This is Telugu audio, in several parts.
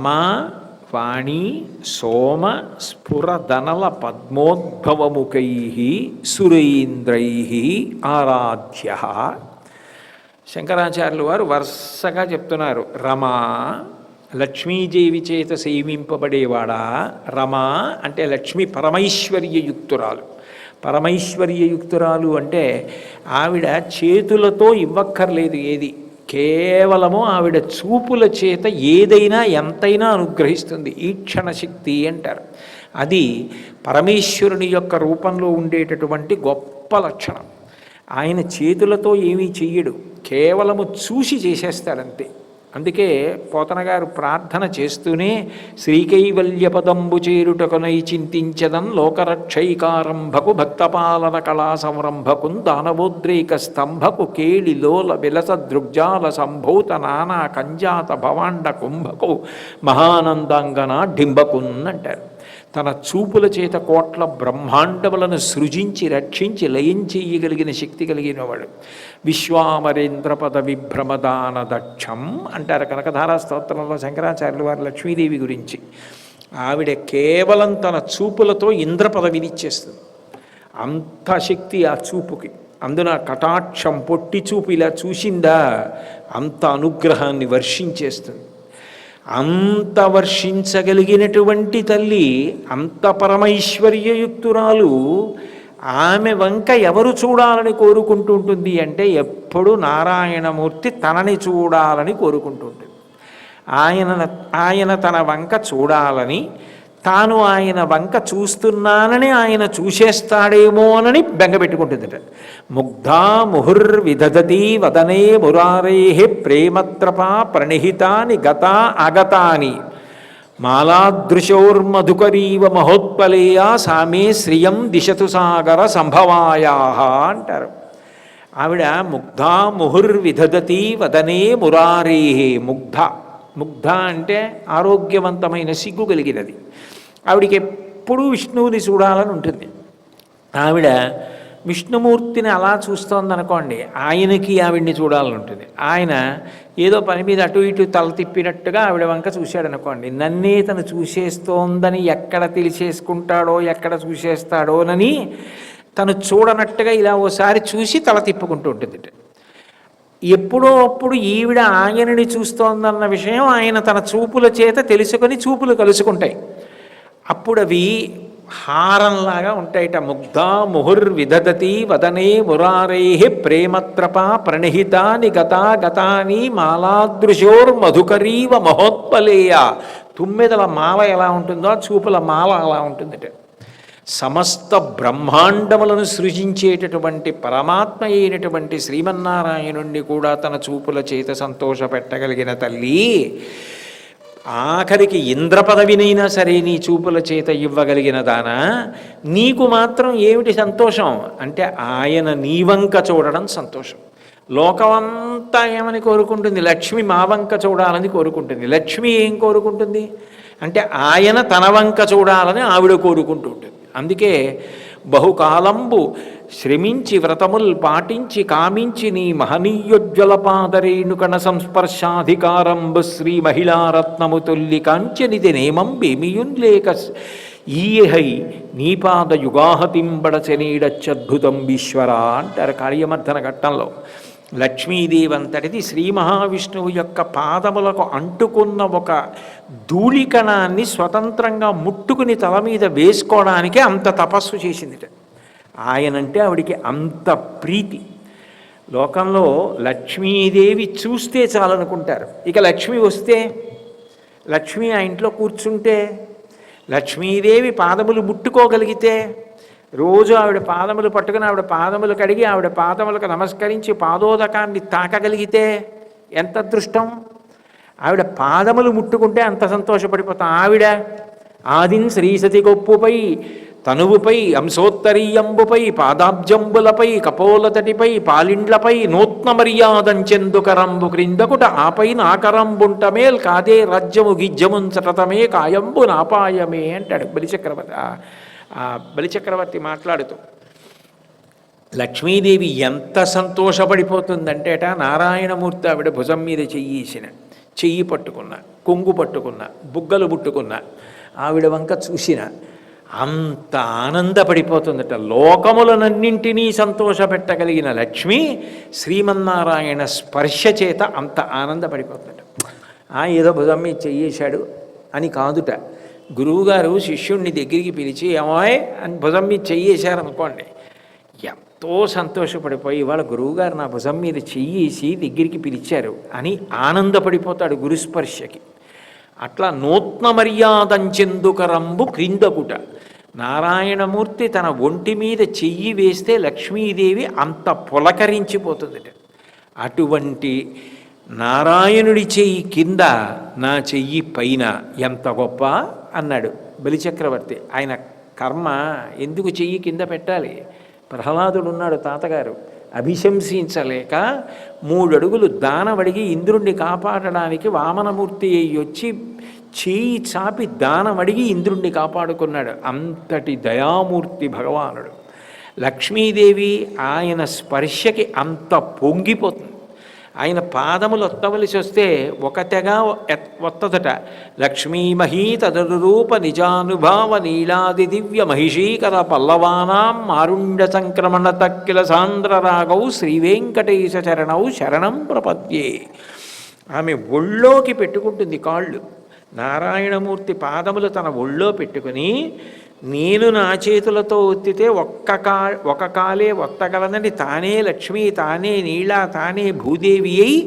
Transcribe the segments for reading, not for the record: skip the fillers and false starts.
రమా వాణి సోమ స్ఫురదనల పద్మోద్భవముఖై సురేంద్రై ఆరాధ్య. శంకరాచార్యులు వారు వరుసగా చెప్తున్నారు. రమా లక్ష్మీదేవి చేత సేవింపబడేవాడా. రమా అంటే లక్ష్మి పరమైశ్వర్యయుక్తురాలు. పరమైశ్వర్యయుక్తురాలు అంటే ఆవిడ చేతులతో ఇవ్వక్కర్లేదు ఏది, కేవలము ఆవిడ చూపుల చేత ఏదైనా ఎంతైనా అనుగ్రహిస్తుంది. ఈక్షణ శక్తి అంటారు. అది పరమేశ్వరుని యొక్క రూపంలో ఉండేటటువంటి గొప్ప లక్షణం. ఆయన చేతులతో ఏమీ చెయ్యడు, కేవలము చూసి చేసేస్తాడంతే. అందుకే పోతన గారు ప్రార్థన చేస్తూనే శ్రీకైవల్యపదంబు చేరుటకునై చింతించదన్ లోకరక్షైకారంభకు భక్తపాలన కళా సంరంభకున్ దానవోద్రేక స్తంభకు కేళిలోల విలస దృగ్జాల సంభూత నానా కంజాత భవాండ కుంభకు మహానందాంగన డింబకున్ అంటారు. తన చూపుల చేత కోట్ల బ్రహ్మాండములను సృజించి రక్షించి లయం చేయగలిగిన శక్తి కలిగినవాడు. విశ్వామరేంద్రపద విభ్రమదాన దక్షం అంటారు కనకధారా స్తోత్రంలో శంకరాచార్యులు వారి లక్ష్మీదేవి గురించి. ఆవిడ కేవలం తన చూపులతో ఇంద్ర పదవిని ఇచ్చేస్తుంది. అంత శక్తి ఆ చూపుకి. అందున కటాక్షం పొట్టి చూపు ఇలా చూసిందా అంత అనుగ్రహాన్ని వర్షించేస్తుంది. అంత వర్షించగలిగినటువంటి తల్లి, అంత పరమైశ్వర్యయుక్తురాలు, ఆమె వంక ఎవరు చూడాలని కోరుకుంటూ ఉంటుంది అంటే ఎప్పుడు నారాయణమూర్తి తనని చూడాలని కోరుకుంటూ ఉంటుంది. ఆయన తన వంక చూడాలని, తాను ఆయన వంక చూస్తున్నానని ఆయన చూసేస్తాడేమోనని బెంగపెట్టుకుంటుందట. ముగ్ధా ముహుర్విదధతి వదనే మురారే ప్రేమత్రపా ప్రణిహితాని గతా అగతాని మాలాదృశోర్మధుకరీవ మహోత్పలేయా సామే శ్రియం దిశతు సాగర సంభవాయా అంటారు. ఆవిడ ముగ్ధా ముహుర్విదధతి వదనే మురారే. ముగ్ధ అంటే ఆరోగ్యవంతమైన సిగ్గు కలిగినది. ఆవిడికి ఎప్పుడూ విష్ణువుని చూడాలని ఉంటుంది. ఆవిడ విష్ణుమూర్తిని అలా చూస్తోందనుకోండి, ఆయనకి ఆవిడ్ని చూడాలని ఉంటుంది. ఆయన ఏదో పని మీద అటు ఇటు తల తిప్పినట్టుగా ఆవిడ వంక చూశాడనుకోండి, నన్నే తను చూసేస్తోందని ఎక్కడ తెలిసేసుకుంటాడో ఎక్కడ చూసేస్తాడోనని తను చూడనట్టుగా ఇలా ఓసారి చూసి తల తిప్పుకుంటూ ఉంటుంది. ఎప్పుడో అప్పుడు ఈవిడ ఆయనని చూస్తోందన్న విషయం ఆయన తన చూపుల చేత తెలుసుకొని చూపులు కలుసుకుంటాయి. అప్పుడు అవి హారంలాగా ఉంటాయిట. ముగ్ధా ముహుర్విదధతి వదనే మురారే ప్రేమత్రపా ప్రణిహితాని గతాని మాలాదృశోర్మధుకరీవ మహోత్పలేయ. తుమ్మెదల మాల ఎలా ఉంటుందో చూపుల మాల అలా ఉంటుందట. సమస్త బ్రహ్మాండములను సృజించేటటువంటి పరమాత్మ అయినటువంటి శ్రీమన్నారాయణుణ్ణి కూడా తన చూపుల చేత సంతోషపెట్టగలిగిన తల్లి, ఆఖరికి ఇంద్ర పదవినైనా సరే నీ చూపుల చేత ఇవ్వగలిగిన దానా, నీకు మాత్రం ఏమిటి సంతోషం అంటే ఆయన నీ వంక చూడడం సంతోషం. లోకమంతా ఏమని కోరుకుంటుంది? లక్ష్మి మా వంక చూడాలని కోరుకుంటుంది. లక్ష్మి ఏం కోరుకుంటుంది అంటే ఆయన తన వంక చూడాలని ఆవిడ కోరుకుంటూ ఉంటుంది. అందుకే బహుకాలంబు శ్రమించి వ్రతముల్ పాటించి కామించి నీ మహనీయోజ్వల పాదరేణుకణ సంస్పర్శాధికారంబు శ్రీ మహిళారత్నము తొల్లి కాంచనిది నేమం బేమియున్లేక ఈహై నీపాద యుగాహతింబడచనీడచ్చద్భుతం ఈశ్వర అంటారు కార్యమర్ధన ఘట్టంలో. లక్ష్మీదేవి అంతటిది శ్రీ మహావిష్ణువు యొక్క పాదములకు అంటుకున్న ఒక ధూళికణాన్ని స్వతంత్రంగా ముట్టుకుని తల మీద వేసుకోవడానికి అంత తపస్సు చేసిందిట. ఆయనంటే ఆవిడికి అంత ప్రీతి. లోకంలో లక్ష్మీదేవి చూస్తే చాలనుకుంటారు. ఇక లక్ష్మి వస్తే, లక్ష్మి ఆ ఇంట్లో కూర్చుంటే, లక్ష్మీదేవి పాదములు ముట్టుకోగలిగితే, రోజు ఆవిడ పాదములు పట్టుకుని ఆవిడ పాదములు కడిగి ఆవిడ పాదములకు నమస్కరించి పాదోదకాన్ని తాకగలిగితే ఎంత అదృష్టం. ఆవిడ పాదములు ముట్టుకుంటే అంత సంతోషపడిపోతాం. ఆవిడ ఆదిన్ శ్రీసతి గొప్పుపై తనువుపై అంశోత్తరీయంబుపై పాదాబ్జంబులపై కపోలతటిపై పాలిండ్లపై నూత్న మర్యాదంచెందుకరంబు క్రిందకుట ఆపై నాకరంబుంటమేల్ కాదే రాజ్యము గిజ్జమున్ సతతమే కాయంబు నాపాయమే అంటాడు బలిచక్రవర్తి మాట్లాడుతూ. లక్ష్మీదేవి ఎంత సంతోషపడిపోతుందంటేట, నారాయణమూర్తి ఆవిడ భుజం మీద చెయ్యి పట్టుకున్నా కొంగు పట్టుకున్న, బుగ్గలు పుట్టుకున్న ఆవిడ వంక చూసిన అంత ఆనందపడిపోతుందట. లోకములనన్నింటినీ సంతోషపెట్టగలిగిన లక్ష్మి శ్రీమన్నారాయణ స్పర్శ చేత అంత ఆనందపడిపోతుందట. ఏదో భుజం మీద చెయ్యేశాడు అని కాదుట. గురువుగారు శిష్యుణ్ణి దగ్గరికి పిలిచి ఏమాయ్ అని భుజం మీద చెయ్యేశారనుకోండి, ఎంతో సంతోషపడిపోయి ఇవాళ గురువుగారు నా భుజం మీద చెయ్యేసి దగ్గరికి పిలిచారు అని ఆనందపడిపోతాడు గురుస్పర్శకి. అట్లా నూత్న మర్యాదంచెందుకరంబు క్రిందకుట. నారాయణమూర్తి తన ఒంటి మీద చెయ్యి వేస్తే లక్ష్మీదేవి అంత పులకరించిపోతుందట. అటువంటి నారాయణుడి చెయ్యి కింద నా చెయ్యి పైన ఎంత గొప్ప అన్నాడు బలిచక్రవర్తి. ఆయన కర్మ ఎందుకు చెయ్యి కింద పెట్టాలి? ప్రహ్లాదుడు ఉన్నాడు తాతగారు, అభిశంసించలేక 3 అడుగులు దానవడిగి ఇంద్రుణ్ణి కాపాడడానికి వామనమూర్తి అయ్యి వచ్చి చేయి చాపి దానమడిగి ఇంద్రుణ్ణి కాపాడుకున్నాడు. అంతటి దయామూర్తి భగవానుడు. లక్ష్మీదేవి ఆయన స్పర్శకి అంత పొంగిపోతుంది. ఆయన పాదములు ఒత్తవలసి వస్తే ఒక తెగ ఒత్తదట. లక్ష్మీమహీ తదనురూప నిజానుభావ నీలాది దివ్య మహిషీకర పల్లవానాం మారుండ సంక్రమణ తక్కిల సాంద్రరాగౌ శ్రీవేంకటేశ చరణౌ శరణం ప్రపద్యే. ఆమె ఒళ్ళోకి పెట్టుకుంటుంది కాళ్ళు. నారాయణమూర్తి పాదములు తన ఒళ్ళో పెట్టుకుని నేను నా చేతులతో ఒత్తితే ఒక కాలే ఒత్తగలనని తానే లక్ష్మి, తానే నీళ్ళ, తానే భూదేవి అయి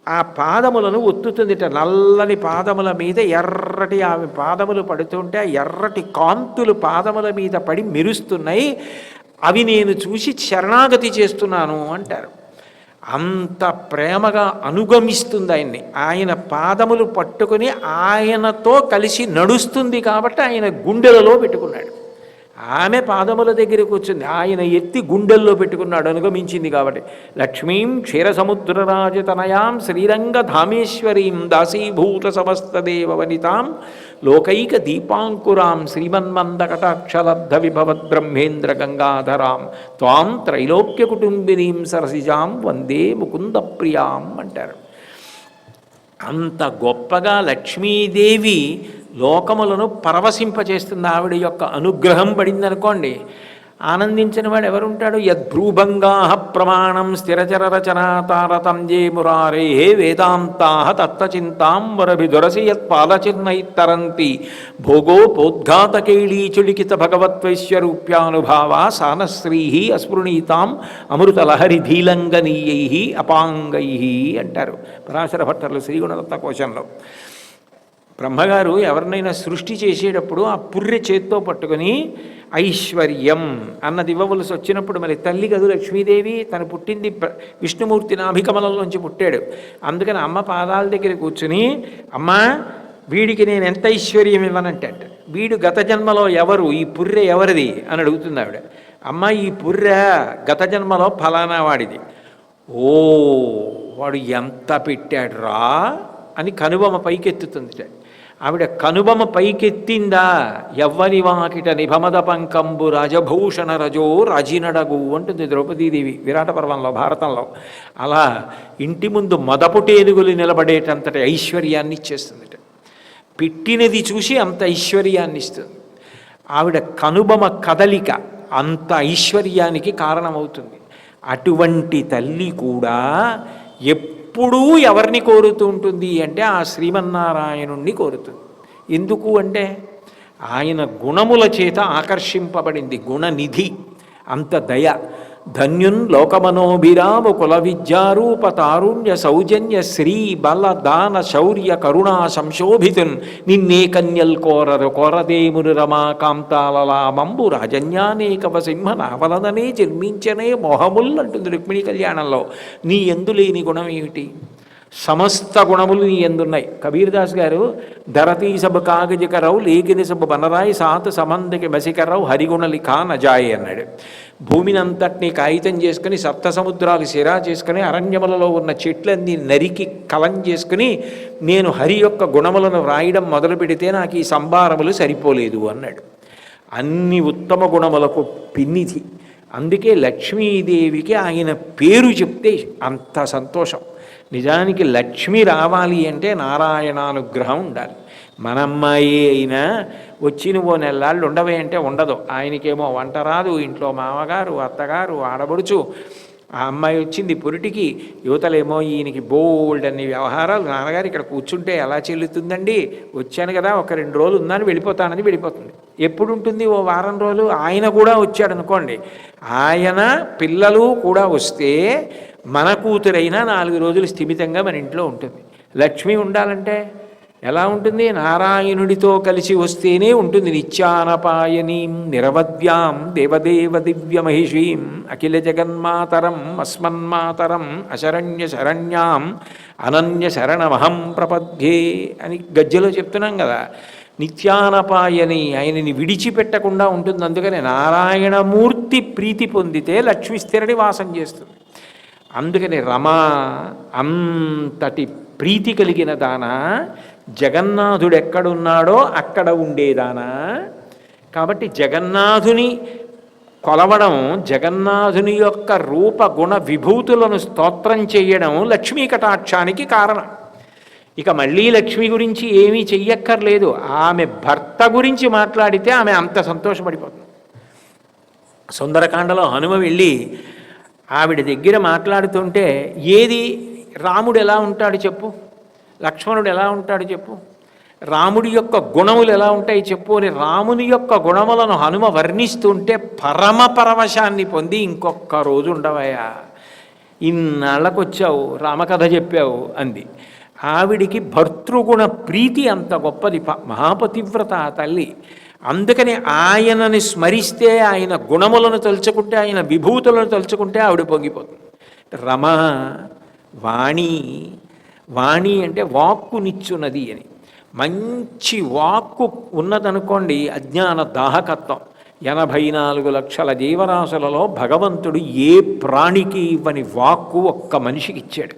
ఆ పాదములను ఒత్తుతుందిట. నల్లని పాదముల మీద ఎర్రటి ఆమె పాదములు పడుతుంటే ఆ ఎర్రటి కాంతులు పాదముల మీద పడి మెరుస్తున్నాయి. అవి నేను చూసి శరణాగతి చేస్తున్నాను అంటారు. అంత ప్రేమగా అనుగమిస్తుంది ఆయన్ని. ఆయన పాదములు పట్టుకుని ఆయనతో కలిసి నడుస్తుంది కాబట్టి ఆయన గుండెలలో పెట్టుకున్నాడు. ఆమె పాదముల దగ్గర కూర్చుంది, ఆయన ఎత్తి గుండెల్లో పెట్టుకున్నాడు, అనుగమించింది కాబట్టి. లక్ష్మీం క్షీరసముద్రరాజతనయాం శ్రీరంగధామేశ్వరీం దాసీభూత సమస్తదేవ వనితాం లోకైక దీపాంకురాం శ్రీమన్మందకటాక్షలబ్ధ విభవద్బ్రహ్మేంద్ర గంగాధరాం త్వాం త్రైలోక్య కుటుంబినీం సరసిజాం వందే ముకుంద ప్రియాం అంటారు. అంత గొప్పగా లక్ష్మీదేవి లోకములను పరవశింపచేస్తుంది. ఆవిడ యొక్క అనుగ్రహం పడిందనుకోండి, ఆనందించిన వాడు ఎవరుంటాడు? యద్భ్రూభంగా ప్రమాణం స్థిరచర రచనా తారతంజే మురారే వేదాంతా తత్వచింతాం వరభిదురసి యత్పాలచిన్నైతరంతి భోగోపోద్ఘాతకేళీచులికిత భగవత్వైశ్వరూప్యానుభావ సానశ్రీ అస్పృణీతాం అమృతలహరి ధీలంగనీయై అపాంగై అంటారు పరాశర భట్టర్లు శ్రీగుణరత్న కోశంలో. బ్రహ్మగారు ఎవరినైనా సృష్టి చేసేటప్పుడు ఆ పుర్రె చేత్తో పట్టుకొని ఐశ్వర్యం అన్నది ఇవ్వవలసి వచ్చినప్పుడు, మరి తల్లి కదు లక్ష్మీదేవి, తను పుట్టింది విష్ణుమూర్తి నాభికమలంలోంచి పుట్టాడు. అందుకని అమ్మ పాదాల దగ్గర కూర్చుని, అమ్మా వీడికి నేను ఎంత ఐశ్వర్యం ఇవ్వనంటే, వీడు గత జన్మలో ఎవరు, ఈ పుర్రె ఎవరిది అని అడుగుతుంది ఆవిడ. అమ్మ ఈ పుర్రె గత జన్మలో ఫలానా వాడిది. ఓ వాడు ఎంత పెట్టాడు రా అని కనుబొమ పైకెత్తుతుంది. ఆవిడ కనుబొమ పైకెత్తిందా, ఎవ్వని వాకిట నిభమద పంకంబు రాజభూషణ రజో రాజినడగు అంటుంది ద్రౌపదీదేవి విరాట పర్వంలో, భారతంలో. అలా ఇంటి ముందు మదపుటేనుగులు నిలబడేటంతటి ఐశ్వర్యాన్ని ఇచ్చేస్తుందిట. పెట్టినది చూసి అంత ఐశ్వర్యాన్ని ఇస్తుంది. ఆవిడ కనుబొమ కదలిక అంత ఐశ్వర్యానికి కారణమవుతుంది. అటువంటి తల్లి కూడా ఎప్పుడూ ఎవరిని కోరుతూ ఉంటుంది అంటే ఆ శ్రీమన్నారాయణుణ్ణి కోరుతుంది. ఎందుకు అంటే ఆయన గుణముల చేత ఆకర్షింపబడింది. గుణనిధి, అంత దయ. ధన్యున్ లోకమనోభిరామ కుల విద్యారూప తారుణ్య సౌజన్య శ్రీ బల దాన శౌర్య కరుణా సంశోభితున్ నిన్నే కన్యల్ కోరరు కోరదేమురు రమా కాంతాలలామంబు రాజన్యానేకవ సింహ నావలననే జన్మించనే మోహముల్ అంటుంది రుక్మిణీ కళ్యాణంలో. నీ ఎందు లేని గుణం ఏమిటి? సమస్త గుణములు నీ ఎందున్నాయి. కబీర్దాస్ గారు ధరతీ సబ్ కాగజకరావు లేకిని సబ్ బనరాయి సాత్ సమందకి మసికరావు హరిగుణలి ఖా నజాయి అన్నాడు. భూమిని అంతటినీ కాగితం చేసుకుని సప్త సముద్రాలు సిరా చేసుకుని అరణ్యములలో ఉన్న చెట్లన్నీ నరికి కలం చేసుకుని నేను హరి యొక్క గుణములను వ్రాయడం మొదలు పెడితే నాకు ఈ సంభారములు సరిపోలేదు అన్నాడు. అన్ని ఉత్తమ గుణములకు పిన్నిధి అందుకే లక్ష్మీదేవికి ఆయన పేరు చెప్తే అంత సంతోషం. నిజానికి లక్ష్మి రావాలి అంటే నారాయణానుగ్రహం ఉండాలి. మన అమ్మాయి అయినా వచ్చి నువ్వు నెల్లాళ్ళు ఉండవే అంటే ఉండదు. ఆయనకేమో వంట రాదు, ఇంట్లో మామగారు అత్తగారు ఆడబడుచు, ఆ అమ్మాయి వచ్చింది పురిటికి, యువతలేమో ఈయనకి బోల్డ్ అన్ని వ్యవహారాలు, నాన్నగారు ఇక్కడ కూర్చుంటే ఎలా చెల్లుతుందండి, వచ్చాను కదా ఒక 2 రోజులు ఉందని వెళ్ళిపోతానని వెళ్ళిపోతుంది. ఎప్పుడు ఉంటుంది? ఓ వారం రోజులు. ఆయన కూడా వచ్చాడు అనుకోండి, ఆయన పిల్లలు కూడా వస్తే మన కూతురైనా 4 రోజులు స్థిమితంగా మన ఇంట్లో ఉంటుంది. లక్ష్మి ఉండాలంటే ఎలా ఉంటుంది? నారాయణుడితో కలిసి వస్తేనే ఉంటుంది. నిత్యానపాయనీం నిరవద్యాం దేవదేవ దివ్య మహిషీం అఖిల జగన్మాతరం అస్మన్మాతరం అశరణ్య శరణ్యాం అనన్య శరణమహం ప్రపద్యే అని గజ్జలో చెప్తున్నాం కదా. నిత్యానపాయని, ఆయనని విడిచిపెట్టకుండా ఉంటుంది. అందుకని నారాయణమూర్తి ప్రీతి పొందితే లక్ష్మి స్థిర నివాసం చేస్తుంది. అందుకని రమ అంతటి ప్రీతి కలిగిన దాన, జగన్నాథుడు ఎక్కడున్నాడో అక్కడ ఉండేదానా. కాబట్టి జగన్నాథుని కొలవడం, జగన్నాథుని యొక్క రూప గుణ విభూతులను స్తోత్రం చేయడం లక్ష్మీ కటాక్షానికి కారణం. ఇక మళ్ళీ లక్ష్మి గురించి ఏమీ చెయ్యక్కర్లేదు. ఆమె భర్త గురించి మాట్లాడితే ఆమె అంత సంతోషపడిపోతుంది. సుందరకాండలో హనుమ వెళ్ళి ఆవిడ దగ్గర మాట్లాడుతుంటే, ఏది రాముడు ఎలా ఉంటాడు చెప్పు, లక్ష్మణుడు ఎలా ఉంటాడు చెప్పు, రాముడి యొక్క గుణములు ఎలా ఉంటాయి చెప్పు అని రాముని యొక్క గుణములను హనుమ వర్ణిస్తుంటే పరమ పరవశాన్ని పొంది, ఇంకొక రోజు ఉండవయ్యా, ఇన్నాళ్ళకొచ్చావు రామకథ చెప్పావు అంది. ఆవిడికి భర్తృగుణ ప్రీతి అంత గొప్పది, మహాపతివ్రత ఆ తల్లి. అందుకని ఆయనని స్మరిస్తే, ఆయన గుణములను తలుచుకుంటే, ఆయన విభూతులను తలుచుకుంటే ఆవిడ పొంగిపోతుంది. రమ వాణి, వాణి అంటే వాక్కునిచ్చున్నది అని. మంచి వాక్కు ఉన్నదనుకోండి, అజ్ఞాన దాహకత్వం. 84 లక్షల జీవరాశులలో భగవంతుడు ఏ ప్రాణికి ఇవ్వని వాక్కు ఒక్క మనిషికి ఇచ్చాడు.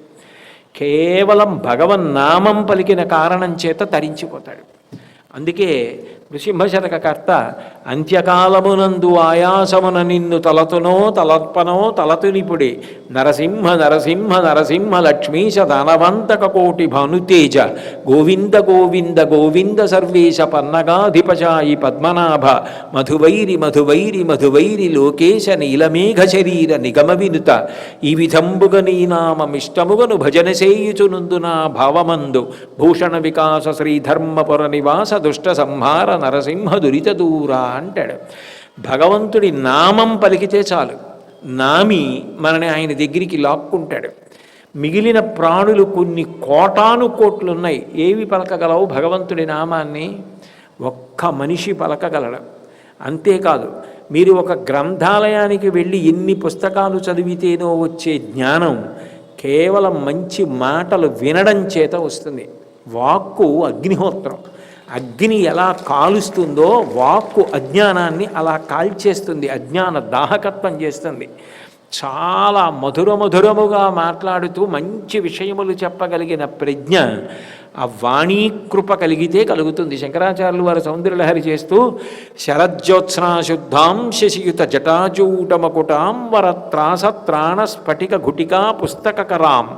కేవలం భగవన్నామం పలికిన కారణం చేత తరించిపోతాడు. అందుకే నృసింహశతకర్త అంత్యకాలమునందు ఆయాసమున నిన్ను తలతునో తలత్పనో తలతునిపుడే నరసింహ నరసింహ నరసింహ లక్ష్మీశ దానవంతక కోటి భానుతేజ గోవింద గోవింద గోవింద సర్వేశ పన్నగాధిపచాయి పద్మనాభ మధువైరి మధువైరి మధువైరి లోకేశ నీలమేఘ శరీర నిగమ వినుత ఈ విధంబుగ నీ నామమిష్టముగను భజన సేయుచునుందునా భావమందు భూషణ వికాస శ్రీధర్మపుర నివాస దుష్ట సంహార నరసింహ దురిత దూరా అంటాడు. భగవంతుడి నామం పలికితే చాలు, నామి మనని ఆయన దగ్గరికి లాక్కుంటాడు. మిగిలిన ప్రాణులు కొన్ని కోటాను కోట్లున్నాయి, ఏవి పలకగలవు భగవంతుడి నామాన్ని? ఒక్క మనిషి పలకగలడు. అంతేకాదు, మీరు ఒక గ్రంథాలయానికి వెళ్ళి ఎన్ని పుస్తకాలు చదివితేనో వచ్చే జ్ఞానం కేవలం మంచి మాటలు వినడం చేత వస్తుంది. వాక్కు అగ్నిహోత్రం. అగ్ని ఎలా కాలుస్తుందో వాక్కు అజ్ఞానాన్ని అలా కాల్చేస్తుంది, అజ్ఞాన దాహకత్వం చేస్తుంది. చాలా మధురముగా మాట్లాడుతూ మంచి విషయములు చెప్పగలిగిన ప్రజ్ఞ ఆ వాణీకృప కలిగితే కలుగుతుంది. శంకరాచార్యులు వారు సౌందర్యలహరి చేస్తూ శరజ్యోత్స్నాశుద్ధాం శశియుత జటాజూటమకుటాం వరత్రాసత్రాణ స్ఫటిక ఘుటికా పుస్తకరాం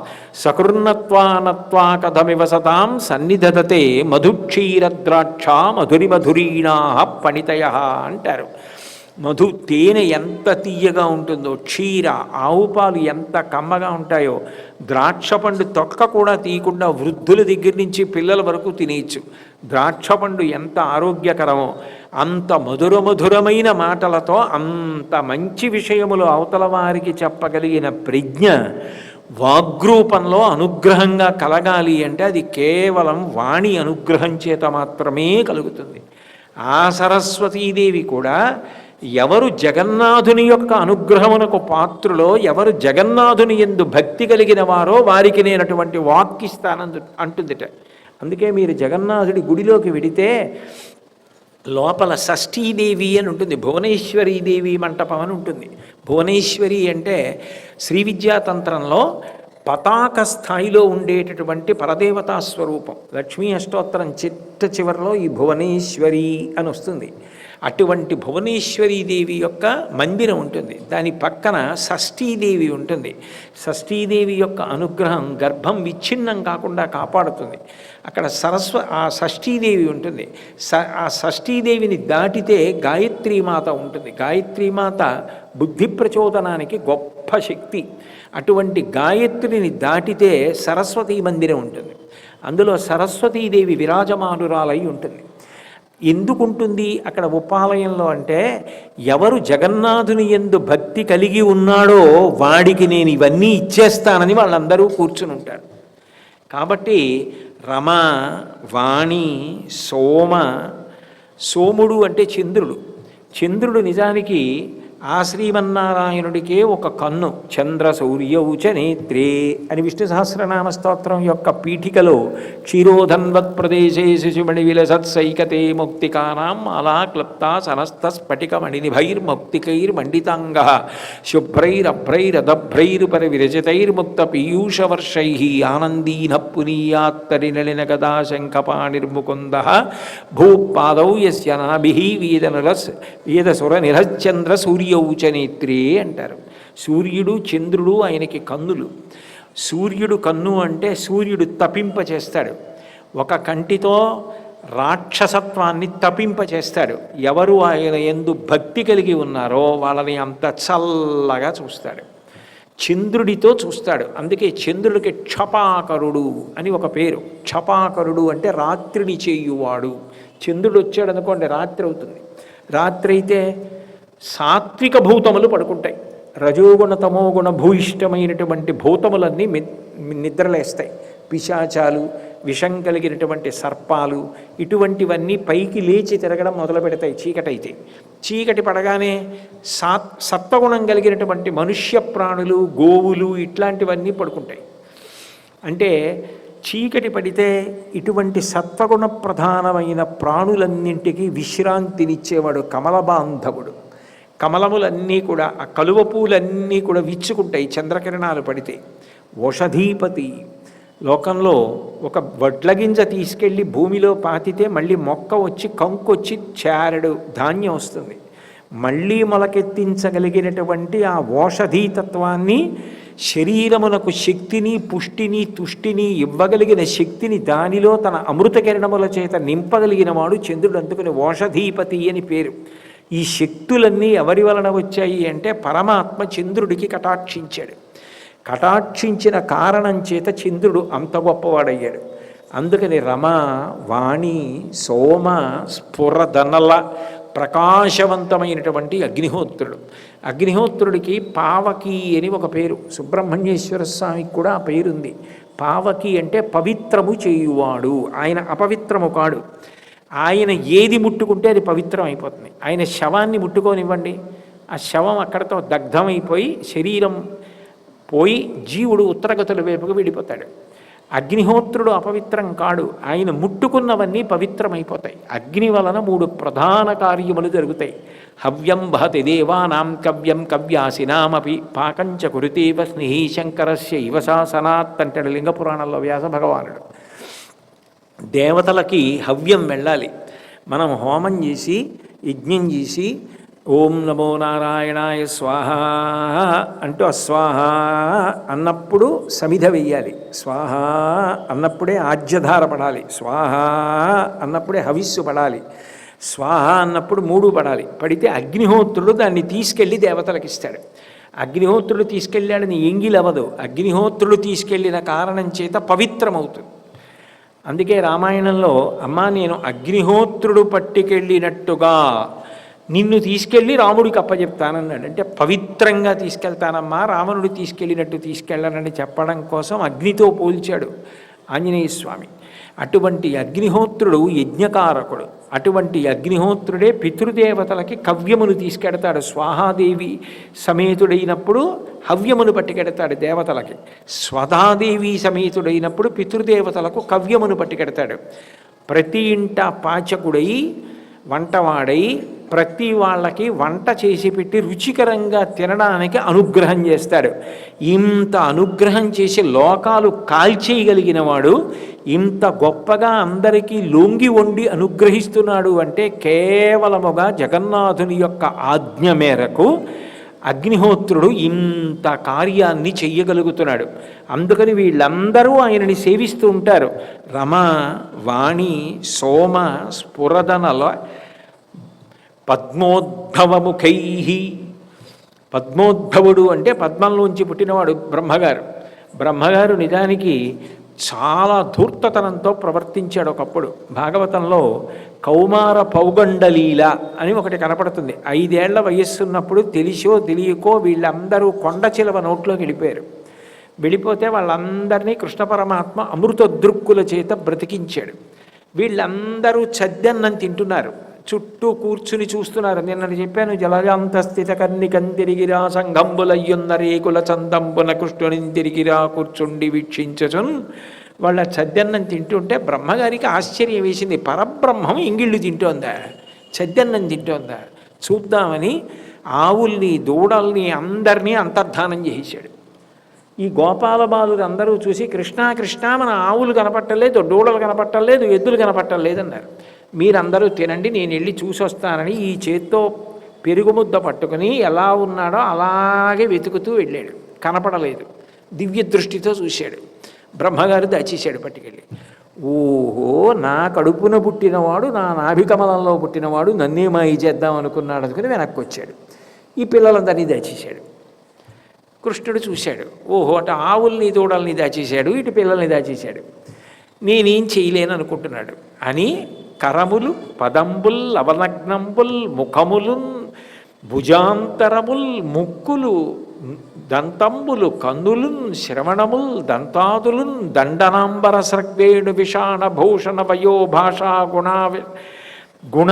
సకృన్నత్వానత్వా కథమివ సతాం సన్నిధదతే మధుక్షీరద్రాక్ష మధురిమధురీణా పణితయ అంటారు. మధు తేనె ఎంత తీయగా ఉంటుందో, క్షీర ఆవు పాలు ఎంత కమ్మగా ఉంటాయో, ద్రాక్ష పండు తొక్క కూడా తీయకుండా వృద్ధుల దగ్గర నుంచి పిల్లల వరకు తినేయచ్చు. ద్రాక్ష పండు ఎంత ఆరోగ్యకరమో అంత మధురమైన మాటలతో అంత మంచి విషయములు అవతల వారికి చెప్పగలిగిన ప్రజ్ఞ వాగ్రూపంలో అనుగ్రహంగా కలగాలి అంటే అది కేవలం వాణి అనుగ్రహం చేత మాత్రమే కలుగుతుంది. ఆ సరస్వతీదేవి కూడా ఎవరు జగన్నాథుని యొక్క అనుగ్రహమునకు పాత్రులో, ఎవరు జగన్నాథుని యందు భక్తి కలిగిన వారో వారికి నేనటువంటి వాక్కిస్తానందు అంటుందిట. అందుకే మీరు జగన్నాథుడి గుడిలోకి వెడితే లోపల షష్ఠీదేవి అని ఉంటుంది, భువనేశ్వరీదేవి మంటపం అని ఉంటుంది. భువనేశ్వరి అంటే శ్రీ విద్యాతంత్రంలో పతాక స్థాయిలో ఉండేటటువంటి పరదేవతా స్వరూపం. లక్ష్మీ అష్టోత్తరం చిట్ట చివరిలో ఈ భువనేశ్వరి అని వస్తుంది. అటువంటి భువనేశ్వరీదేవి యొక్క మందిరం ఉంటుంది. దాని పక్కన షష్ఠీదేవి ఉంటుంది. షష్ఠీదేవి యొక్క అనుగ్రహం గర్భం విచ్ఛిన్నం కాకుండా కాపాడుతుంది. అక్కడ ఆ షష్ఠీదేవి ఉంటుంది. ఆ షష్ఠీదేవిని దాటితే గాయత్రీమాత ఉంటుంది. గాయత్రీమాత బుద్ధి ప్రచోదనానికి గొప్ప శక్తి. అటువంటి గాయత్రిని దాటితే సరస్వతీ మందిరం ఉంటుంది. అందులో సరస్వతీదేవి విరాజమానురాలై ఉంటుంది. ఎందుకుంటుంది అక్కడ ఉపాలయంలో అంటే, ఎవరు జగన్నాథుని యందు భక్తి కలిగి ఉన్నాడో వాడికి నేను ఇవన్నీ ఇచ్చేస్తానని వాళ్ళందరూ కూర్చుని ఉంటారు. కాబట్టి రమ, వాణి, సోమ. సోముడు అంటే చంద్రుడు. చంద్రుడు నిజానికి ఆ శ్రీమన్నారాయణుడికే ఒక కన్ను. చంద్ర సూర్యౌచ నేత్రే అని విష్ణు సహస్రనామ స్తోత్రం యొక్క పీఠికలో క్షీరోధన్వత్ ప్రదేశే శిశుమణి విలసత్సైకతే మౌక్తికానాం అలా క్లప్తా సమస్త స్ఫటిక మణినిభైర్మౌక్తికైర్మండితాంగ శుభ్రైరభ్రైరదభ్రైరుపరి విరచితైర్ముక్త పీయూషవర్షై ఆనందీన పునీయాత్తరినలిన గదా శంఖపాణిర్ముకుంద భూపాదౌ యస్య నాభిః వేదసుర నిరశ్చంద్ర సూర్యౌచనేత్రే అంటారు. సూర్యుడు చంద్రుడు ఆయనకి కన్నులు. సూర్యుడు కన్ను అంటే సూర్యుడు తపింపచేస్తాడు. ఒక కంటితో రాక్షసత్వాన్ని తపింపచేస్తాడు. ఎవరు ఆయన యందు భక్తి కలిగి ఉన్నారో వాళ్ళని అంత చల్లగా చూస్తాడు. చంద్రుడితో చూస్తాడు. అందుకే చంద్రుడికి క్షపాకరుడు అని ఒక పేరు. క్షపాకరుడు అంటే రాత్రిని చేయువాడు. చంద్రుడు వచ్చాడు అనుకోండి, రాత్రి అవుతుంది. రాత్రి అయితే సాత్విక భూతములు పడుకుంటాయి. రజోగుణ తమోగుణ భూయిష్టమైనటువంటి భూతములన్నీ నిద్రలేస్తాయి. పిశాచాలు, విషం కలిగినటువంటి సర్పాలు, ఇటువంటివన్నీ పైకి లేచి తిరగడం మొదలు పెడతాయి చీకటి అయితే. చీకటి పడగానే సత్వగుణం కలిగినటువంటి మనుష్య ప్రాణులు, గోవులు ఇట్లాంటివన్నీ పడుకుంటాయి. అంటే చీకటి పడితే ఇటువంటి సత్వగుణ ప్రధానమైన ప్రాణులన్నింటికీ విశ్రాంతినిచ్చేవాడు కమలబాంధవుడు. కమలములన్నీ కూడా, ఆ కలువ పూలన్నీ కూడా విచ్చుకుంటాయి చంద్రకిరణాలు పడితే. ఓషధీపతి. లోకంలో ఒక వడ్లగింజ తీసుకెళ్ళి భూమిలో పాతితే మళ్ళీ మొక్క వచ్చి కంకొచ్చి చారెడు ధాన్యం వస్తుంది. మళ్ళీ మొలకెత్తించగలిగినటువంటి ఆ ఓషధీతత్వాన్ని, శరీరమునకు శక్తిని, పుష్టిని, తుష్టిని ఇవ్వగలిగిన శక్తిని దానిలో తన అమృత కిరణముల చేత నింపగలిగిన వాడు చంద్రుడు. అందుకని ఓషధీపతి అని పేరు. ఈ శక్తులన్నీ ఎవరి వలన వచ్చాయి అంటే పరమాత్మ చంద్రుడికి కటాక్షించాడు. కటాక్షించిన కారణం చేత చంద్రుడు అంత గొప్పవాడయ్యాడు. అందుకని రమ, వాణి, సోమ, స్ఫురదనల ప్రకాశవంతమైనటువంటి అగ్నిహోత్రుడు. అగ్నిహోత్రుడికి పావకి అని ఒక పేరు. సుబ్రహ్మణ్యేశ్వర స్వామికి కూడా ఆ పేరుంది. పావకి అంటే పవిత్రము చేయువాడు. ఆయన అపవిత్రము కాడు. ఆయన ఏది ముట్టుకుంటే అది పవిత్రం అయిపోతుంది. ఆయన శవాన్ని ముట్టుకోనివ్వండి, ఆ శవం అక్కడతో దగ్ధమైపోయి శరీరం పోయి జీవుడు ఉత్తరగతుల వైపుకు వెళ్ళిపోతాడు. అగ్నిహోత్రుడు అపవిత్రం కాడు. ఆయన ముట్టుకున్నవన్నీ పవిత్రమైపోతాయి. అగ్ని వలన 3 ప్రధాన కార్యములు జరుగుతాయి. హవ్యం వహతి దేవానాం కవ్యం కవ్యాసినామపి పాకంచ కురుతేవ స్నేహీ శంకరస్య ఇవ శాసనాత్ అంటాడు లింగపురాణంలో వ్యాస భగవానుడు. దేవతలకి హవ్యం వెళ్ళాలి. మనం హోమం చేసి యజ్ఞం చేసి ఓం నమో నారాయణాయ స్వాహ అంటూ అస్వాహ అన్నప్పుడు సమిధ వెయ్యాలి. స్వాహ అన్నప్పుడే ఆజ్యధార పడాలి. స్వాహ అన్నప్పుడే హవిస్సు పడాలి. స్వాహ అన్నప్పుడు 3 పడాలి. పడితే అగ్నిహోత్రుడు దాన్ని తీసుకెళ్ళి దేవతలకు ఇస్తాడు. అగ్నిహోత్రుడు తీసుకెళ్ళాడని ఎంగిలవదు. అగ్నిహోత్రుడు తీసుకెళ్ళిన కారణం చేత పవిత్రమవుతుంది. అందుకే రామాయణంలో అమ్మా నేను అగ్నిహోత్రుడు పట్టుకెళ్ళినట్టుగా నిన్ను తీసుకెళ్ళి రాముడికి అప్పచెప్తానన్నాడు. అంటే పవిత్రంగా తీసుకెళ్తానమ్మా, రావణుడు తీసుకెళ్ళినట్టు తీసుకెళ్ళనని చెప్పడం కోసం అగ్నితో పోల్చాడు ఆంజనేయ స్వామి. అటువంటి అగ్నిహోత్రుడు యజ్ఞకారకుడు. అటువంటి అగ్నిహోత్రుడే పితృదేవతలకి కవ్యమును తీసుకెడతాడు. స్వాహాదేవి సమేతుడైనప్పుడు హవ్యమును పట్టుకెడతాడు దేవతలకి. స్వధాదేవి సమేతుడైనప్పుడు పితృదేవతలకు కవ్యమును పట్టుకెడతాడు. ప్రతి ఇంట పాచకుడై వంటవాడై ప్రతి వాళ్ళకి వంట చేసి పెట్టి రుచికరంగా తినడానికి అనుగ్రహం చేస్తాడు. ఇంత అనుగ్రహం చేసి లోకాలు కాల్చేయగలిగిన వాడు ఇంత గొప్పగా అందరికీ లొంగి వండి అనుగ్రహిస్తున్నాడు అంటే కేవలముగా జగన్నాథుని యొక్క ఆజ్ఞ మేరకు అగ్నిహోత్రుడు ఇంత కార్యాన్ని చెయ్యగలుగుతున్నాడు. అందుకని వీళ్ళందరూ ఆయనని సేవిస్తూ ఉంటారు. రమ, వాణి, సోమ, స్ఫురదనల పద్మోద్భవముఖై. పద్మోద్భవుడు అంటే పద్మంలోంచి పుట్టినవాడు బ్రహ్మగారు. బ్రహ్మగారు నిజానికి చాలా ధూర్తతనంతో ప్రవర్తించాడు ఒకప్పుడు. భాగవతంలో కౌమార పౌగండలీల అని ఒకటి కనపడుతుంది. 5 ఏళ్ల వయస్సున్నప్పుడు తెలిసో తెలియకో వీళ్ళందరూ కొండ చిలవ నోట్లోకి వెళ్ళిపోయారు. వెళ్ళిపోతే వాళ్ళందరినీ కృష్ణ పరమాత్మ అమృత దృక్కుల చేత బ్రతికించాడు. వీళ్ళందరూ చద్దన్నం తింటున్నారు, చుట్టూ కూర్చుని చూస్తున్నారు. నిన్న చెప్పాను, జలజాంత స్థిత కన్నికం తిరిగిరా సంఘంబులయ్యున్న రేకుల చందంబున కృష్ణుని తిరిగిరా కూర్చుండి వీక్షించచున్. వాళ్ళ చద్దన్నం తింటుంటే బ్రహ్మగారికి ఆశ్చర్యం వేసింది. పరబ్రహ్మం ఇంగిళ్ళు తింటోందా, చద్దన్నం తింటోందా చూద్దామని ఆవుల్ని, దూడల్ని అందరినీ అంతర్ధానం చేశాడు. ఈ గోపాల బాలురు అందరూ చూసి కృష్ణ కృష్ణ మన ఆవులు కనపట్టలేదు, దూడలు కనపట్టలేదు, ఎద్దులు కనపట్టలేదు అన్నారు. మీరందరూ తినండి, నేను వెళ్ళి చూసి వస్తానని ఈ చేత్తో పెరుగు ముద్ద పట్టుకుని ఎలా ఉన్నాడో అలాగే వెతుకుతూ వెళ్ళాడు. కనపడలేదు. దివ్య దృష్టితో చూశాడు. బ్రహ్మగారు దాచేశాడు పట్టుకెళ్ళి. ఓహో, నా కడుపున పుట్టినవాడు, నా నాభికమలంలో పుట్టినవాడు నన్నే మాయి చేద్దాం అనుకున్నాడు అనుకుని వెనక్కి వచ్చాడు. ఈ పిల్లలందరినీ దాచేశాడు. కృష్ణుడు చూశాడు. ఓహో, అటు ఆవుల్ని దూడల్ని దాచేశాడు, ఇటు పిల్లల్ని దాచేశాడు. నేనేం చేయలేను అనుకుంటున్నాడు అని కరములు, పదంబుల్, అవనగ్నంబుల్, ముఖములున్, భుజాంతరముల్, ముక్కులు, దంతంబులు, కన్నులున్, శ్రవణముల్, దంతాదులున్, దండనాంబర సర్వేణు విషాణ భూషణ వయో భాషా గుణ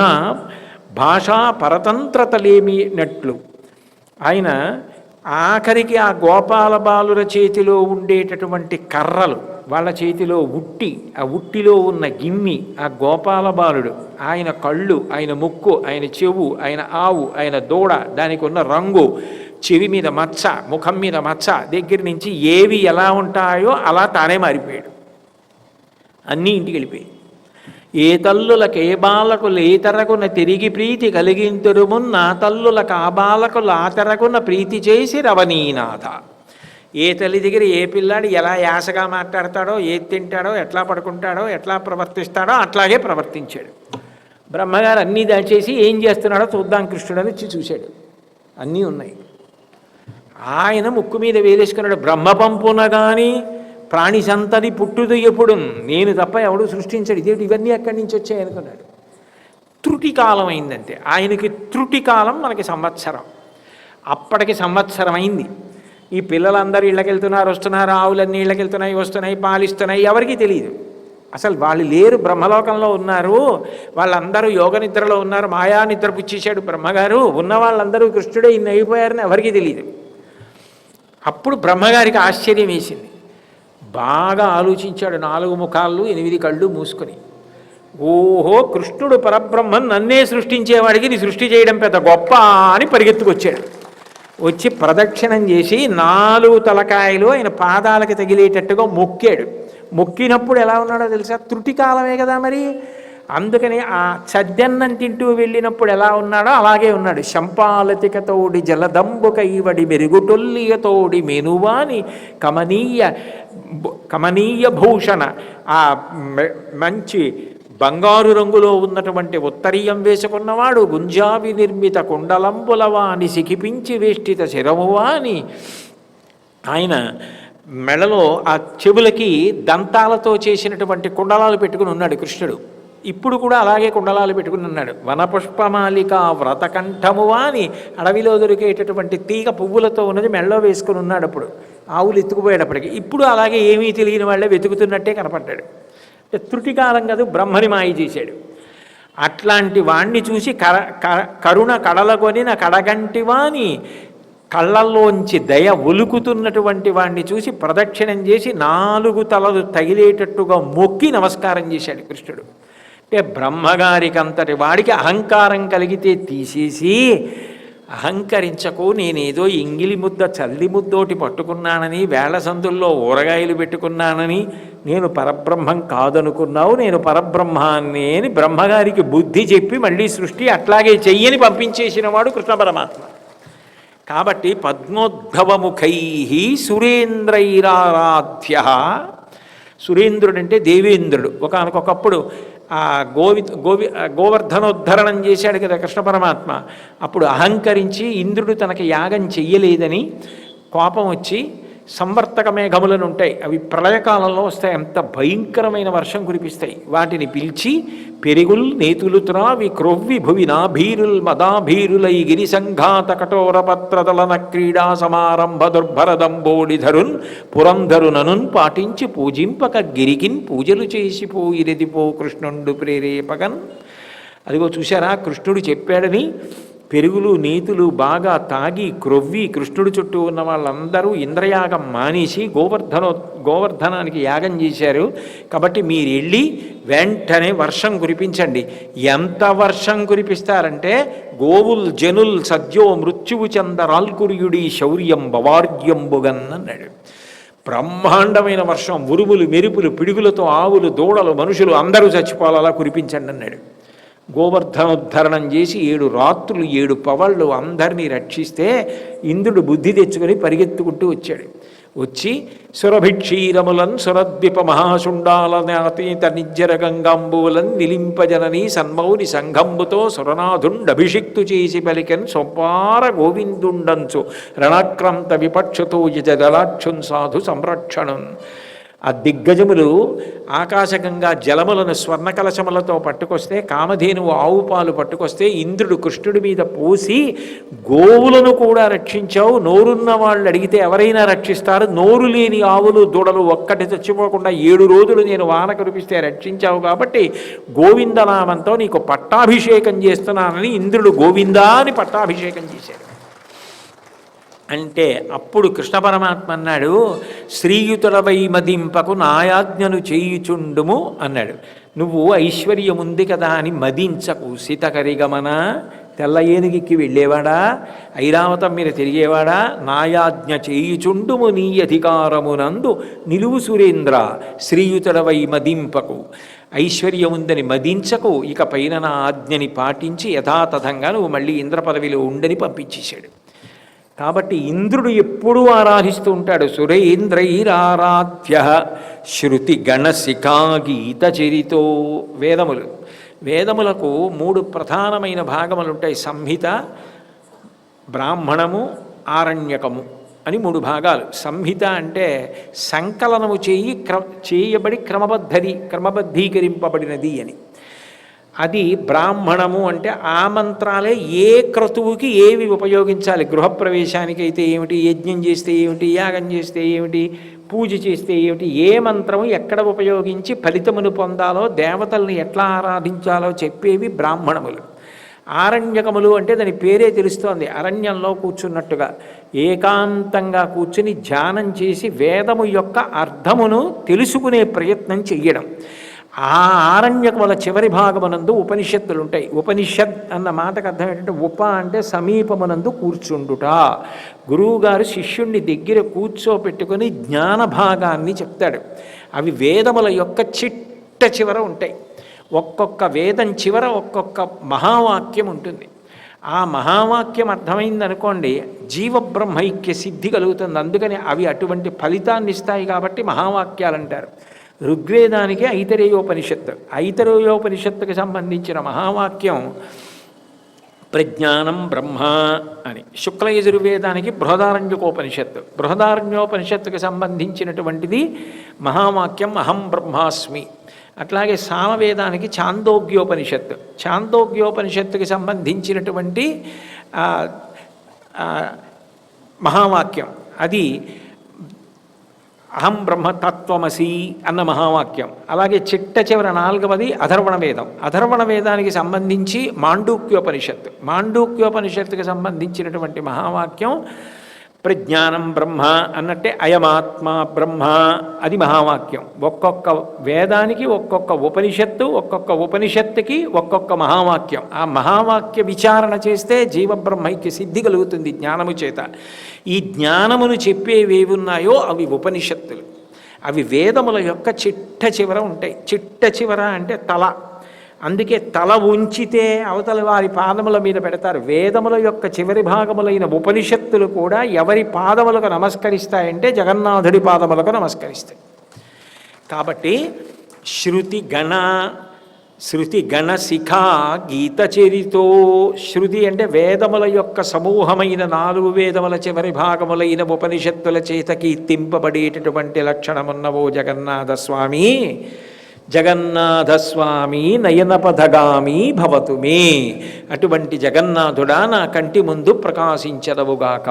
భాషా పరతంత్రతలేమినట్లు ఆయన ఆఖరికి ఆ గోపాల బాలుర చేతిలో ఉండేటటువంటి కర్రలు, వాళ్ళ చేతిలో ఉట్టి, ఆ ఉట్టిలో ఉన్న గిమ్మి ఆ గోపాల బాలుడు, ఆయన కళ్ళు, ఆయన ముక్కు, ఆయన చెవు, ఆయన ఆవు, ఆయన దూడ, దానికి ఉన్న రంగు, చెవి మీద మచ్చ, ముఖం మీద మచ్చ దగ్గర నుంచి ఏవి ఎలా ఉంటాయో అలా తానే మారిపోయాడు. అన్నీ ఇంటికి వెళ్ళిపోయాయి. ఏ తల్లులకు ఏ బాలకులు ఏ తెరకున తిరిగి ప్రీతి కలిగింతురుమున్, నా తల్లులకు ఆ బాలకులు ఆ తెరకున ప్రీతి చేసి రవనీనాథ. ఏ తల్లి దగ్గర ఏ పిల్లాడు ఎలా యాసగా మాట్లాడతాడో, ఏది తింటాడో, ఎట్లా పడుకుంటాడో, ఎట్లా ప్రవర్తిస్తాడో అట్లాగే ప్రవర్తించాడు. బ్రహ్మగారు అన్నీ దాచేసి ఏం చేస్తున్నాడో చూద్దాం కృష్ణుడని వచ్చి చూశాడు. అన్నీ ఉన్నాయి. ఆయన ముక్కు మీద వేలేసుకున్నాడు. బ్రహ్మ పంపున కానీ ప్రాణి సంతతి పుట్టుదు ఎప్పుడు, నేను తప్ప ఎవడు సృష్టించాడు, ఇదేంటి ఇవన్నీ ఎక్కడి నుంచి వచ్చాయి అనుకున్నాడు. త్రుటి కాలం అయిందంతే. ఆయనకి త్రుటి కాలం, మనకి సంవత్సరం. అప్పటికి సంవత్సరం అయింది. ఈ పిల్లలందరూ ఇళ్ళకెళ్తున్నారు, వస్తున్నారు, ఆవులన్నీ ఇళ్ళకెళ్తున్నాయి, వస్తున్నాయి, పాలిస్తున్నాయి, ఎవరికీ తెలియదు. అసలు వాళ్ళు లేరు, బ్రహ్మలోకంలో ఉన్నారు. వాళ్ళందరూ యోగ నిద్రలో ఉన్నారు. మాయా నిద్ర పుచ్చేశాడు బ్రహ్మగారు. ఉన్న వాళ్ళందరూ కృష్ణుడే ఇన్ని అయిపోయారని ఎవరికీ తెలియదు. అప్పుడు బ్రహ్మగారికి ఆశ్చర్యం వేసింది. బాగా ఆలోచించాడు. 4 ముఖాలు 8 కళ్ళు మూసుకొని, ఓహో, కృష్ణుడు పరబ్రహ్మన్ నన్నే సృష్టించేవాడికి నీ సృష్టి చేయడం పెద్ద గొప్ప అని పరిగెత్తుకొచ్చాడు. వచ్చి ప్రదక్షిణం చేసి 4 తలకాయలు ఆయన పాదాలకి తగిలేటట్టుగా మొక్కాడు. మొక్కినప్పుడు ఎలా ఉన్నాడో తెలుసా? త్రుటి కాలమే కదా మరి. అందుకని ఆ చద్దన్నం తింటూ వెళ్ళినప్పుడు ఎలా ఉన్నాడో అలాగే ఉన్నాడు. శంపాలతికతోడి జలదంబుకైవడి మెరుగుటొల్లియతోడి మెనువాని కమనీయ భూషణ, ఆ మంచి బంగారు రంగులో ఉన్నటువంటి ఉత్తరీయం వేసుకున్నవాడు, గుంజావి నిర్మిత కుండలంబులవాని సికిపించి వేష్టిత శిరమువాని. ఆయన మెడలో ఆ చెవులకి దంతాలతో చేసినటువంటి కుండలాలు పెట్టుకుని ఉన్నాడు కృష్ణుడు. ఇప్పుడు కూడా అలాగే కుండలాలు పెట్టుకుని ఉన్నాడు. వనపుష్పమాలిక వ్రతకంఠమువా అని అడవిలో దొరికేటటువంటి తీగ పువ్వులతో ఉన్నది మెడలో వేసుకుని ఉన్నాడు. అప్పుడు ఆవులు ఎత్తుకుపోయేటప్పటికి ఇప్పుడు అలాగే ఏమీ తెలియని వాళ్ళే వెతుకుతున్నట్టే కనపడ్డాడు. త్రుటికాలం కాదు, బ్రహ్మని మాయ చేశాడు. అట్లాంటి వాణ్ణి చూసి కరుణ కడలకొనిన కడగంటివాని కళ్ళల్లోంచి దయ ఒలుకుతున్నటువంటి వాణ్ణి చూసి ప్రదక్షిణం చేసి 4 తలలు తగిలేటట్టుగా మొక్కి నమస్కారం చేశాడు కృష్ణుడు. అంటే బ్రహ్మగారికి అంతటి వాడికి అహంకారం కలిగితే తీసేసి, అహంకరించకు, నేనేదో ఎంగిలి ముద్ద చల్లి ముద్దోటి పట్టుకున్నానని, వేళ సందుల్లో ఊరగాయలు పెట్టుకున్నానని నేను పరబ్రహ్మం కాదనుకున్నావు, నేను పరబ్రహ్మాన్ని అని బ్రహ్మగారికి బుద్ధి చెప్పి మళ్ళీ సృష్టి అట్లాగే చెయ్యని పంపించేసిన వాడు కృష్ణ పరమాత్మ. కాబట్టి పద్మోద్భవముఖై సురేంద్రైరారాధ్య. సురేంద్రుడంటే దేవేంద్రుడు. ఒకనకొకప్పుడు ఆ గోవర్ధనోద్ధరణం చేశాడు కదా కృష్ణ పరమాత్మ. అప్పుడు అహంకరించి ఇంద్రుడు తనకి యాగం చెయ్యలేదని కోపం వచ్చి సంవర్తక మేఘములను ఉంటాయి, అవి ప్రళయకాలంలో వస్తాయి, అంత భయంకరమైన వర్షం కురిపిస్తాయి. వాటిని పిలిచి పెరుగుల్ నేతులు త్రావి క్రొవ్వి భువి నాభీరుల్ మదాభీరులై గిరి సంఘాత కఠోర పత్రదలన క్రీడా సమారంభ దుర్భరదంబోడిధరున్ పురంధరుననున్ పాటించి పూజింపక గిరికిన్ పూజలు చేసిపోయిరెదిపో కృష్ణుండు ప్రేరేపగన్. అదిగో చూశారా, కృష్ణుడు చెప్పాడని పెరుగులు నీతులు బాగా తాగి క్రొవ్వి కృష్ణుడి చుట్టూ ఉన్న వాళ్ళందరూ ఇంద్రయాగం మానేసి గోవర్ధనానికి యాగం చేశారు. కాబట్టి మీరు వెళ్ళి వెంటనే వర్షం కురిపించండి. ఎంత వర్షం కురిపిస్తారంటే, గోవుల్ జనుల్ సద్యో మృత్యువు చందరాల్కుర్యుడి శౌర్యం భవార్యంబుగన్ అన్నాడు. బ్రహ్మాండమైన వర్షం, ఉరుములు మెరుపులు పిడుగులతో ఆవులు దూడలు మనుషులు అందరూ చచ్చిపోవాలా కురిపించండి అన్నాడు. గోవర్ధనోద్ధరణం చేసి 7 రాత్రులు 7 పవళ్ళు అందరినీ రక్షిస్తే ఇంద్రుడు బుద్ధి తెచ్చుకొని పరిగెత్తుకుంటూ వచ్చాడు. వచ్చి సురభిక్షీరములన్ సురద్విప మహాశుండాలనాతీత నిజ్జర గంగాంబువులన్ నిలింపజనని సన్మౌని సంఘంబుతో సురనాథుండభిషిక్తు చేసి పలికెన్ సొప్పార గోవిందుండంచు రణాక్రాంత విపక్షతో యజదలాక్షున్ సాధు సంరక్షణం. ఆ దిగ్గజములు ఆకాశగంగా జలములను స్వర్ణకలశములతో పట్టుకొస్తే, కామధేనువు ఆవు పాలు పట్టుకొస్తే ఇంద్రుడు కృష్ణుడి మీద పోసి, గోవులను కూడా రక్షించావు, నోరున్న వాళ్ళు అడిగితే ఎవరైనా రక్షిస్తారు, నోరు లేని ఆవులు దూడలు ఒక్కటి చచ్చిపోకుండా 7 రోజులు నేను వాన కురిపిస్తే రక్షించావు, కాబట్టి గోవిందనామంతో నీకు పట్టాభిషేకం చేస్తున్నానని ఇంద్రుడు గోవిందా అని పట్టాభిషేకం చేశాడు. అంటే అప్పుడు కృష్ణ పరమాత్మ అన్నాడు, శ్రీయుతుడవై మదింపకు నాయాజ్ఞను చేయుచుండుము అన్నాడు. నువ్వు ఐశ్వర్యం ఉంది కదా అని మదించకు. సీతకరిగమన, తెల్ల ఏనుగిక్కి వెళ్ళేవాడా, ఐరావతం మీద తిరిగేవాడా, నాయాజ్ఞ చేయుచుండుము నీ అధికారమునందు నిలువు సురేంద్ర, శ్రీయుతుడవై మదింపకు. ఐశ్వర్యం ఉందని మదించకు, ఇక పైన నా ఆజ్ఞని పాటించి యథాతథంగా నువ్వు మళ్ళీ ఇంద్ర పదవిలో ఉండని పంపించేశాడు. కాబట్టి ఇంద్రుడు ఎప్పుడూ ఆరాధిస్తూ ఉంటాడు. సురేంద్రైరారాధ్య శృతి గణశిఖా గీత చరితో. వేదములకు 3 ప్రధానమైన భాగములు ఉంటాయి. సంహిత, బ్రాహ్మణము, ఆరణ్యకము అని 3 భాగాలు. సంహిత అంటే సంకలనము చేయబడి క్రమబద్ధీకరింపబడినది అని. అది బ్రాహ్మణము అంటే ఆ మంత్రాలే ఏ క్రతువుకి ఏవి ఉపయోగించాలి, గృహప్రవేశానికి అయితే ఏమిటి, యజ్ఞం చేస్తే ఏమిటి, యాగం చేస్తే ఏమిటి, పూజ చేస్తే ఏమిటి, ఏ మంత్రము ఎక్కడ ఉపయోగించి ఫలితమును పొందాలో, దేవతల్ని ఎట్లా ఆరాధించాలో చెప్పేవి బ్రాహ్మణములు. ఆరణ్యకములు అంటే దాని పేరే తెలుస్తోంది, అరణ్యంలో కూర్చున్నట్టుగా ఏకాంతంగా కూర్చుని ధ్యానం చేసి వేదము యొక్క అర్థమును తెలుసుకునే ప్రయత్నం చెయ్యడం. ఆ ఆరణ్యకముల చివరి భాగమునందు ఉపనిషత్తులు ఉంటాయి. ఉపనిషత్ అన్న మాటకు అర్థం ఏంటంటే, ఉప అంటే సమీపమునందు కూర్చుండుట. గురువుగారు శిష్యుణ్ణి దగ్గర కూర్చోపెట్టుకొని జ్ఞాన భాగాన్ని చెప్తాడు. అవి వేదముల యొక్క చిట్ట చివర ఉంటాయి. ఒక్కొక్క వేదం చివర ఒక్కొక్క మహావాక్యం ఉంటుంది. ఆ మహావాక్యం అర్థమైందనుకోండి, జీవబ్రహ్మైక్య సిద్ధి కలుగుతుంది. అందుకని అవి అటువంటి ఫలితాన్ని ఇస్తాయి కాబట్టి మహావాక్యాలు అంటారు. ఋగ్వేదానికి ఐతరేయోపనిషత్తు, ఐతరేయోపనిషత్తుకి సంబంధించిన మహావాక్యం ప్రజ్ఞానం బ్రహ్మ అని. శుక్లయజుర్వేదానికి బృహదారణ్యకోపనిషత్తు, బృహదారణ్యోపనిషత్తుకి సంబంధించినటువంటిది మహావాక్యం అహం బ్రహ్మాస్మి. అట్లాగే సామవేదానికి ఛాందోగ్యోపనిషత్తు, ఛాందోగ్యోపనిషత్తుకి సంబంధించినటువంటి మహావాక్యం అది అహం బ్రహ్మతత్వమసి అన్న మహావాక్యం. అలాగే చిట్ట చివర 4వది అధర్వణ వేదం. అధర్వణ వేదానికి సంబంధించి మాండూక్యోపనిషత్తు, మాండూక్యోపనిషత్తుకి సంబంధించినటువంటి మహావాక్యం ప్రజ్ఞానం బ్రహ్మ అన్నట్టే అయమాత్మ బ్రహ్మ అది మహావాక్యం. ఒక్కొక్క వేదానికి ఒక్కొక్క ఉపనిషత్తుకి ఒక్కొక్క మహావాక్యం. ఆ మహావాక్య విచారణ చేస్తే జీవబ్రహ్మైక్య సిద్ధి కలుగుతుంది జ్ఞానము చేత. ఈ జ్ఞానమును చెప్పేవేవున్నాయో అవి ఉపనిషత్తులు. అవి వేదముల యొక్క చిట్ట చివర ఉంటాయి. చిట్ట చివర అంటే తల. అందుకే తల ఉంచితే అవతల వారి పాదముల మీద పెడతారు. వేదముల యొక్క చివరి భాగములైన ఉపనిషత్తులు కూడా ఎవరి పాదములకు నమస్కరిస్తాయంటే జగన్నాథుడి పాదములకు నమస్కరిస్తాయి. కాబట్టి శృతి గణ శిఖా గీత చరితో. శృతి అంటే వేదముల యొక్క సమూహమైన 4 వేదముల చివరి భాగములైన ఉపనిషత్తుల చేత కీర్తింపబడేటటువంటి లక్షణమున్నవో జగన్నాథస్వామి. జగన్నాథస్వామి నయనపథగామి భవతు మే. అటువంటి జగన్నాథుడా నా కంటి ముందు ప్రకాశించదవుగాక.